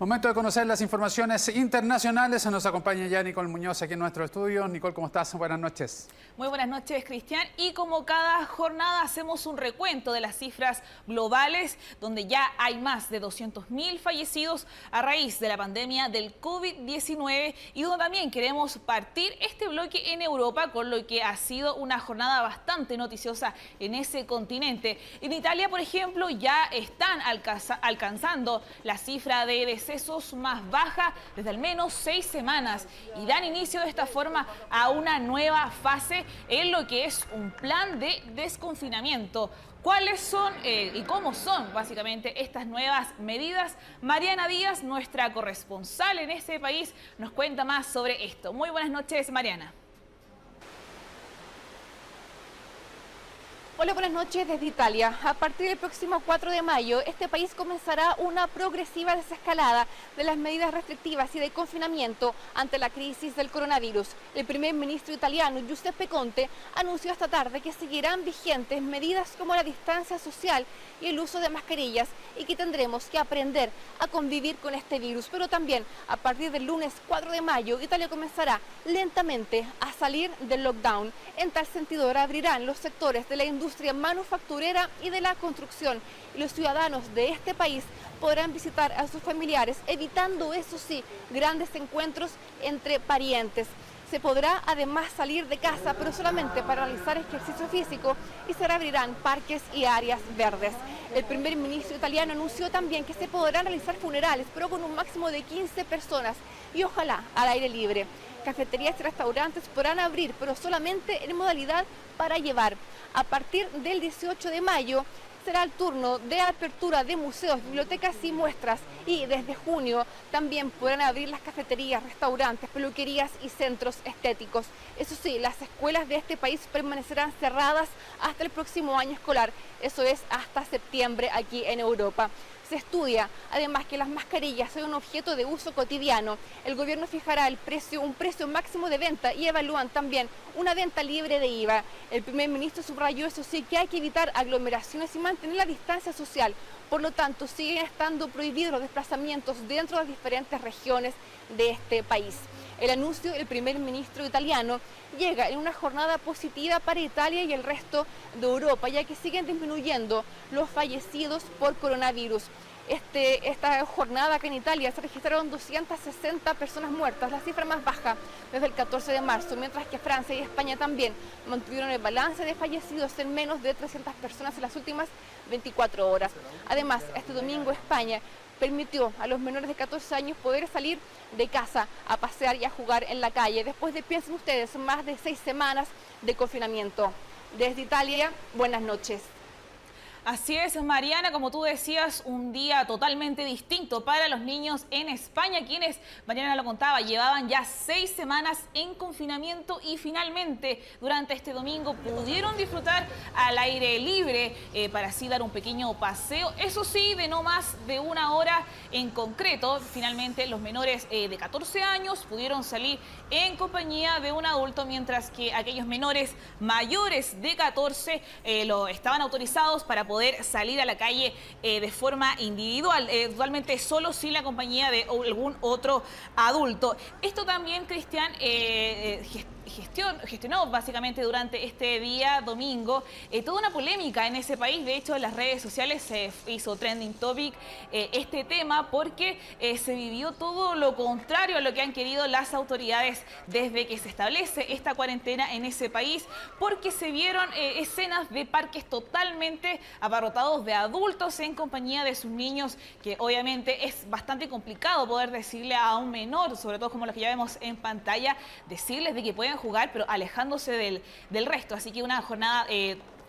Momento de conocer las informaciones internacionales. Nos acompaña ya Nicole Muñoz aquí en nuestro estudio. Nicole, ¿cómo estás? Buenas noches. Muy buenas noches, Cristian. Y como cada jornada hacemos un recuento de las cifras globales, donde ya hay más de 200.000 fallecidos a raíz de la pandemia del COVID-19 y donde también queremos partir este bloque en Europa, con lo que ha sido una jornada bastante noticiosa en ese continente. En Italia, por ejemplo, ya están alcanzando la cifra de decesos más baja desde al menos 6 semanas y dan inicio de esta forma a una nueva fase en lo que es un plan de desconfinamiento. ¿Cuáles son y cómo son básicamente estas nuevas medidas? Mariana Díaz, nuestra corresponsal en este país, nos cuenta más sobre esto. Muy buenas noches, Mariana. Hola, buenas noches desde Italia. A partir del próximo 4 de mayo, este país comenzará una progresiva desescalada de las medidas restrictivas y de confinamiento ante la crisis del coronavirus. El primer ministro italiano, Giuseppe Conte, anunció esta tarde que seguirán vigentes medidas como la distancia social y el uso de mascarillas y que tendremos que aprender a convivir con este virus. Pero también, a partir del lunes 4 de mayo, Italia comenzará lentamente a salir del lockdown. En tal sentido, reabrirán los sectores de la industria manufacturera y de la construcción, y los ciudadanos de este país podrán visitar a sus familiares, evitando, eso sí, grandes encuentros entre parientes. Se podrá además salir de casa, pero solamente para realizar ejercicio físico, y se reabrirán parques y áreas verdes. El primer ministro italiano anunció también que se podrán realizar funerales, pero con un máximo de 15 personas y ojalá al aire libre. Cafeterías y restaurantes podrán abrir, pero solamente en modalidad para llevar. A partir del 18 de mayo será el turno de apertura de museos, bibliotecas y muestras, y desde junio también podrán abrir las cafeterías, restaurantes, peluquerías y centros estéticos. Eso sí, las escuelas de este país permanecerán cerradas hasta el próximo año escolar, eso es hasta septiembre aquí en Europa. Se estudia además que las mascarillas son un objeto de uso cotidiano. El gobierno fijará un precio máximo de venta y evalúan también una venta libre de IVA. El primer ministro subrayó, eso sí, que hay que evitar aglomeraciones y mantener la distancia social. Por lo tanto, siguen estando prohibidos los desplazamientos dentro de las diferentes regiones de este país. El anuncio del primer ministro italiano llega en una jornada positiva para Italia y el resto de Europa, ya que siguen disminuyendo los fallecidos por coronavirus. Esta jornada acá en Italia se registraron 260 personas muertas, la cifra más baja desde el 14 de marzo, mientras que Francia y España también mantuvieron el balance de fallecidos en menos de 300 personas en las últimas 24 horas. Además, este domingo España permitió a los menores de 14 años poder salir de casa a pasear y a jugar en la calle, después de, piensen ustedes, más de 6 semanas de confinamiento. Desde Italia, buenas noches. Así es, Mariana, como tú decías, un día totalmente distinto para los niños en España, quienes, Mariana lo contaba, llevaban ya 6 semanas en confinamiento y finalmente durante este domingo pudieron disfrutar al aire libre para así dar un pequeño paseo, eso sí, de no más de 1 hora en concreto. Finalmente los menores de 14 años pudieron salir en compañía de un adulto, mientras que aquellos menores mayores de 14 lo estaban autorizados para poder salir a la calle de forma individual, totalmente solo, sin la compañía de algún otro adulto. Esto también, Cristian, gestionó básicamente durante este día domingo toda una polémica en ese país. De hecho, en las redes sociales se hizo trending topic este tema, porque se vivió todo lo contrario a lo que han querido las autoridades desde que se establece esta cuarentena en ese país, porque se vieron escenas de parques totalmente abarrotados de adultos en compañía de sus niños, que obviamente es bastante complicado poder decirle a un menor, sobre todo como los que ya vemos en pantalla, decirles de que pueden jugar, pero alejándose del resto. Así que una jornada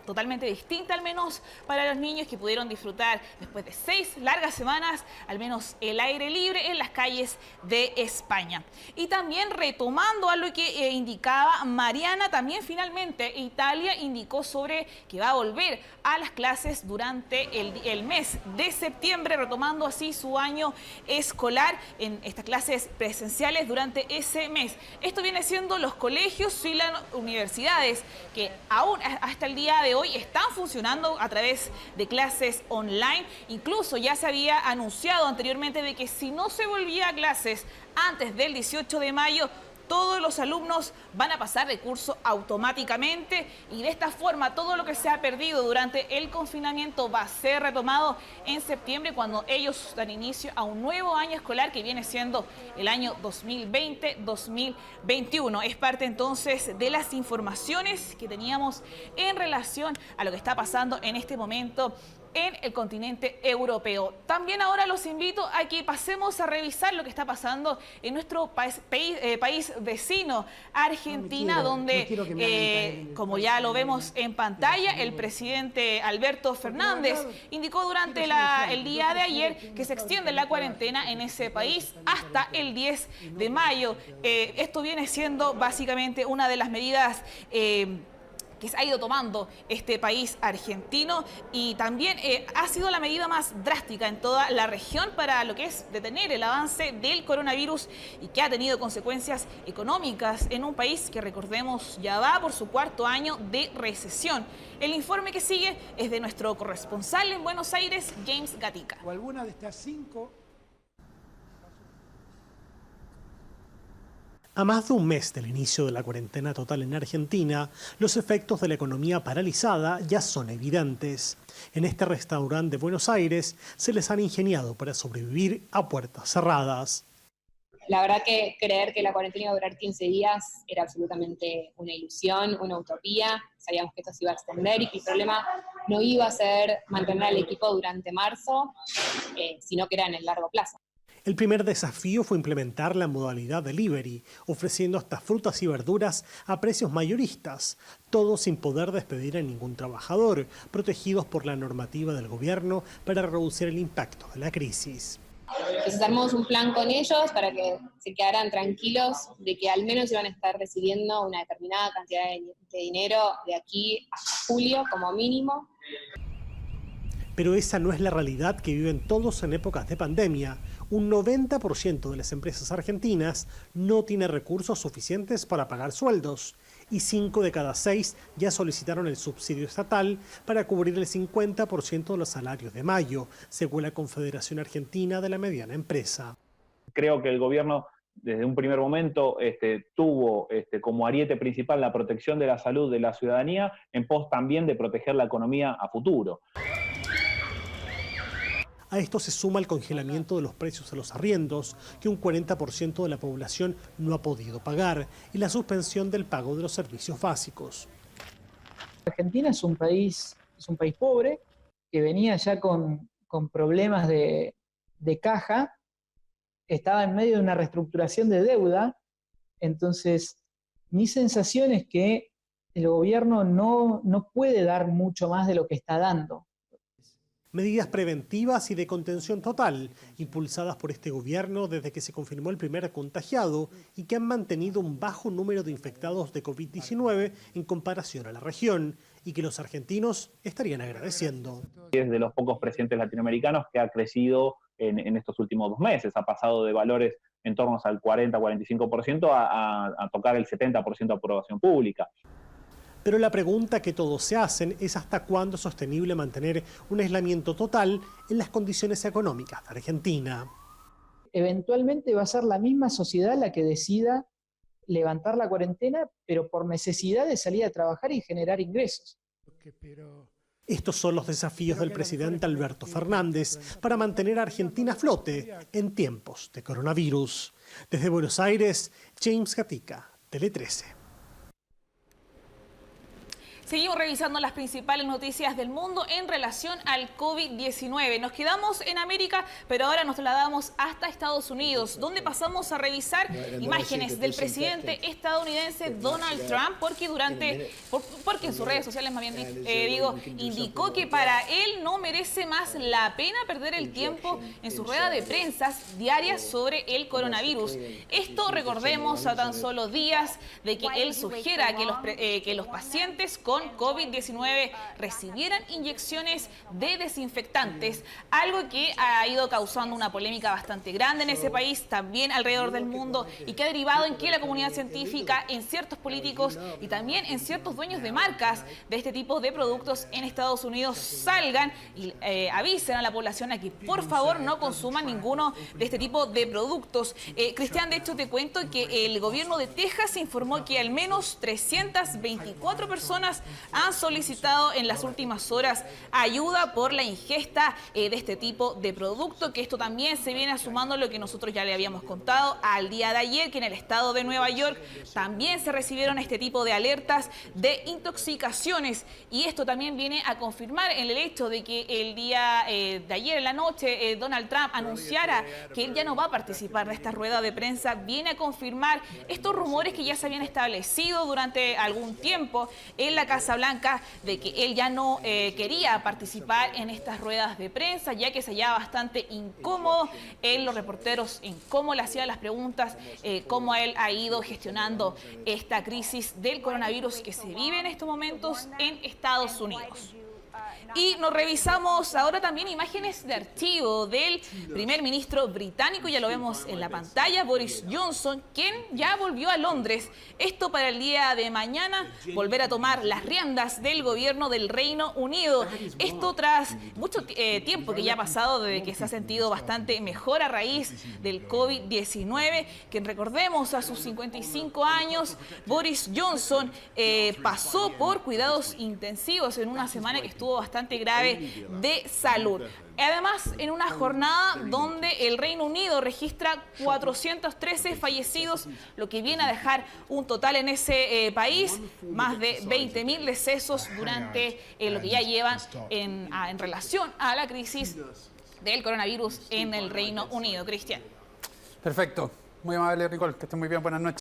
totalmente distinta, al menos para los niños, que pudieron disfrutar después de 6 largas semanas, al menos el aire libre en las calles de España. Y también, retomando a lo que indicaba Mariana, también finalmente Italia indicó sobre que va a volver a las clases durante el mes de septiembre, retomando así su año escolar en estas clases presenciales durante ese mes. Esto viene siendo los colegios y las universidades, que aún hasta el día de de hoy están funcionando a través de clases online. Incluso ya se había anunciado anteriormente de que si no se volvía a clases antes del 18 de mayo, todos los alumnos van a pasar de curso automáticamente y de esta forma todo lo que se ha perdido durante el confinamiento va a ser retomado en septiembre, cuando ellos dan inicio a un nuevo año escolar que viene siendo el año 2020-2021. Es parte entonces de las informaciones que teníamos en relación a lo que está pasando en este momento en el continente europeo. También ahora los invito a que pasemos a revisar lo que está pasando en nuestro país vecino, Argentina, donde, como ya lo vemos en pantalla, el presidente Alberto Fernández indicó durante el día de ayer que se extiende la cuarentena en ese país hasta el 10 de mayo. Esto viene siendo básicamente una de las medidas que se ha ido tomando este país argentino, y también ha sido la medida más drástica en toda la región para lo que es detener el avance del coronavirus, y que ha tenido consecuencias económicas en un país que, recordemos, ya va por su cuarto año de recesión. El informe que sigue es de nuestro corresponsal en Buenos Aires, James Gatica. O alguna de estas 5... A más de un mes del inicio de la cuarentena total en Argentina, los efectos de la economía paralizada ya son evidentes. En este restaurante de Buenos Aires se les han ingeniado para sobrevivir a puertas cerradas. La verdad que creer que la cuarentena iba a durar 15 días era absolutamente una ilusión, una utopía. Sabíamos que esto se iba a extender y que el problema no iba a ser mantener al equipo durante marzo, sino que era en el largo plazo. El primer desafío fue implementar la modalidad delivery, ofreciendo hasta frutas y verduras a precios mayoristas, todo sin poder despedir a ningún trabajador, protegidos por la normativa del gobierno para reducir el impacto de la crisis. Entonces armamos un plan con ellos para que se quedaran tranquilos de que al menos iban a estar recibiendo una determinada cantidad de dinero de aquí hasta julio como mínimo. Pero esa no es la realidad que viven todos en épocas de pandemia. Un 90% de las empresas argentinas no tiene recursos suficientes para pagar sueldos, y 5 de cada 6 ya solicitaron el subsidio estatal para cubrir el 50% de los salarios de mayo, según la Confederación Argentina de la Mediana Empresa. Creo que el gobierno desde un primer momento tuvo como ariete principal la protección de la salud de la ciudadanía, en pos también de proteger la economía a futuro. A esto se suma el congelamiento de los precios a los arriendos, que un 40% de la población no ha podido pagar, y la suspensión del pago de los servicios básicos. Argentina es un país pobre, que venía ya con problemas de caja, estaba en medio de una reestructuración de deuda. Entonces mi sensación es que el gobierno no puede dar mucho más de lo que está dando. Medidas preventivas y de contención total, impulsadas por este gobierno desde que se confirmó el primer contagiado, y que han mantenido un bajo número de infectados de COVID-19 en comparación a la región, y que los argentinos estarían agradeciendo. Es de los pocos presidentes latinoamericanos que ha crecido en estos últimos 2 meses. Ha pasado de valores en torno al 40-45% a tocar el 70% de aprobación pública. Pero la pregunta que todos se hacen es hasta cuándo es sostenible mantener un aislamiento total en las condiciones económicas de Argentina. Eventualmente va a ser la misma sociedad la que decida levantar la cuarentena, pero por necesidad de salir a trabajar y generar ingresos. Estos son los desafíos del presidente Alberto Fernández para mantener a Argentina a flote en tiempos de coronavirus. Desde Buenos Aires, James Gatica, Tele 13. Seguimos revisando las principales noticias del mundo en relación al COVID-19. Nos quedamos en América, pero ahora nos trasladamos hasta Estados Unidos, donde pasamos a revisar imágenes del presidente estadounidense Donald Trump, porque en sus redes sociales, más bien indicó que para él no merece más la pena perder el tiempo en su rueda de prensa diarias sobre el coronavirus. Esto, recordemos, a tan solo días de que él sugiera que los pacientes con con COVID-19 recibieran inyecciones de desinfectantes, algo que ha ido causando una polémica bastante grande en ese país, también alrededor del mundo, y que ha derivado en que la comunidad científica, en ciertos políticos y también en ciertos dueños de marcas de este tipo de productos en Estados Unidos salgan y avisen a la población a que por favor no consuman ninguno de este tipo de productos. Cristian, de hecho te cuento que el gobierno de Texas informó que al menos 324 personas han solicitado en las últimas horas ayuda por la ingesta de este tipo de producto, que esto también se viene sumando a lo que nosotros ya le habíamos contado al día de ayer, que en el estado de Nueva York también se recibieron este tipo de alertas de intoxicaciones, y esto también viene a confirmar el hecho de que el día de ayer en la noche Donald Trump anunciara que él ya no va a participar de esta rueda de prensa. Viene a confirmar estos rumores que ya se habían establecido durante algún tiempo en la Casa Blanca de que él ya no quería participar en estas ruedas de prensa, ya que se hallaba bastante incómodo en los reporteros, en cómo le hacían las preguntas, cómo él ha ido gestionando esta crisis del coronavirus que se vive en estos momentos en Estados Unidos. Y nos revisamos ahora también imágenes de archivo del primer ministro británico, ya lo vemos en la pantalla, Boris Johnson, quien ya volvió a Londres. Esto para el día de mañana, volver a tomar las riendas del gobierno del Reino Unido. Esto tras mucho tiempo que ya ha pasado desde que se ha sentido bastante mejor a raíz del COVID-19, que recordemos a sus 55 años, Boris Johnson pasó por cuidados intensivos en una semana que estuvo bastante grave de salud. Además, en una jornada donde el Reino Unido registra 413 fallecidos, lo que viene a dejar un total en ese país, más de 20.000 decesos durante lo que ya llevan en relación a la crisis del coronavirus en el Reino Unido. Cristian. Perfecto. Muy amable, Nicole. Que esté muy bien. Buenas noches.